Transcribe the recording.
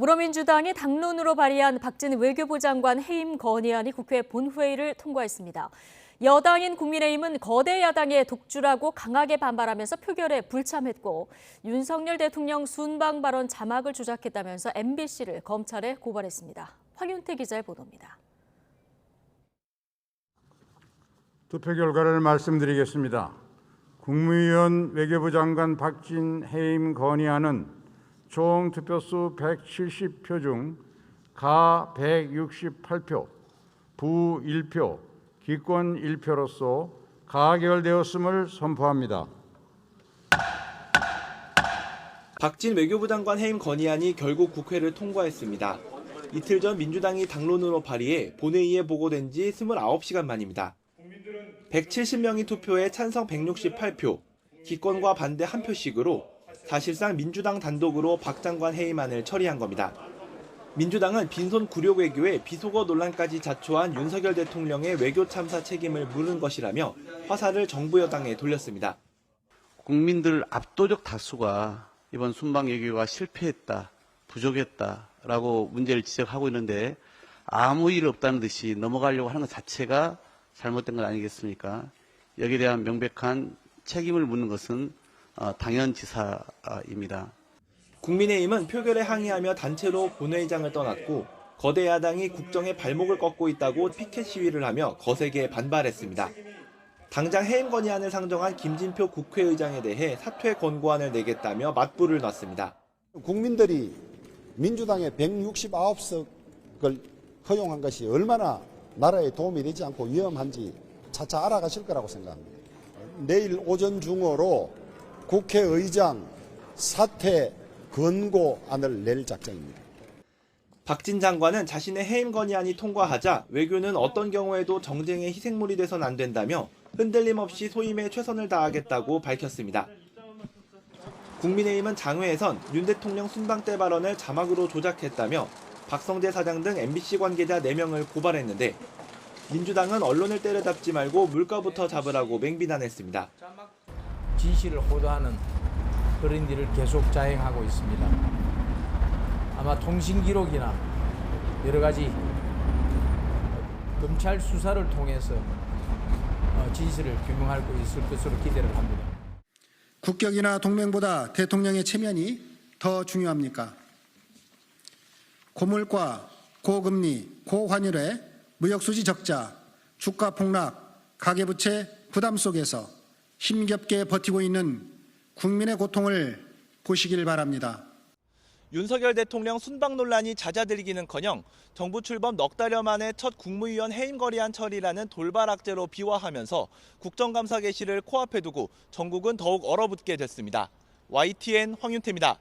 더불어민주당이 당론으로 발의한 박진 외교부 장관 해임 건의안이 국회 본회의를 통과했습니다. 여당인 국민의힘은 거대 야당의 독주라고 강하게 반발하면서 표결에 불참했고 윤석열 대통령 순방 발언 자막을 조작했다면서 MBC를 검찰에 고발했습니다. 황윤태 기자의 보도입니다. 투표 결과를 말씀드리겠습니다. 국무위원 외교부 장관 박진 해임 건의안은 총 투표수 170표 중 가 168표, 부 1표, 기권 1표로서 가결되었음을 선포합니다. 박진 외교부 장관 해임 건의안이 결국 국회를 통과했습니다. 이틀 전 민주당이 당론으로 발의해 본회의에 보고된 지 29시간 만입니다. 170명이 투표해 찬성 168표, 기권과 반대 1표씩으로 사실상 민주당 단독으로 박 장관 해임안을 처리한 겁니다. 민주당은 빈손 굴욕 외교에 비속어 논란까지 자초한 윤석열 대통령의 외교 참사 책임을 물은 것이라며 화살을 정부 여당에 돌렸습니다. 국민들 압도적 다수가 이번 순방 외교가 실패했다, 부족했다라고 문제를 지적하고 있는데 아무 일 없다는 듯이 넘어가려고 하는 것 자체가 잘못된 것 아니겠습니까? 여기에 대한 명백한 책임을 묻는 것은 당연지사입니다. 국민의힘은 표결에 항의하며 단체로 본회의장을 떠났고 거대 야당이 국정에 발목을 꺾고 있다고 피켓 시위를 하며 거세게 반발했습니다. 당장 해임 건의안을 상정한 김진표 국회의장에 대해 사퇴 권고안을 내겠다며 맞불을 놨습니다. 국민들이 민주당의 169석을 허용한 것이 얼마나 나라에 도움이 되지 않고 위험한지 차차 알아가실 거라고 생각합니다. 내일 오전 중으로 국회의장 사퇴 권고안을 낼 작정입니다. 박진 장관은 자신의 해임 건의안이 통과하자 외교는 어떤 경우에도 정쟁의 희생물이 돼선 안 된다며 흔들림 없이 소임에 최선을 다하겠다고 밝혔습니다. 국민의힘은 장외에선 윤 대통령 순방 때 발언을 자막으로 조작했다며 박성재 사장 등 MBC 관계자 4명을 고발했는데 민주당은 언론을 때려잡지 말고 물가부터 잡으라고 맹비난했습니다. 진실을 호도하는 그런 일을 계속 자행하고 있습니다. 아마 통신 기록이나 여러 가지 검찰 수사를 통해서 진실을 규명할 수 있을 것으로 기대를 합니다. 국격이나 동맹보다 대통령의 체면이 더 중요합니까? 고물가, 고금리, 고환율에 무역수지 적자, 주가 폭락, 가계부채 부담 속에서 힘겹게 버티고 있는 국민의 고통을 보시길 바랍니다. 윤석열 대통령 순방 논란이 잦아들기는커녕 정부 출범 넉 달여 만에 첫 국무위원 해임 건의안 처리라는 돌발 악재로 비화하면서 국정감사 개시를 코앞에 두고 전국은 더욱 얼어붙게 됐습니다. YTN 황윤태입니다.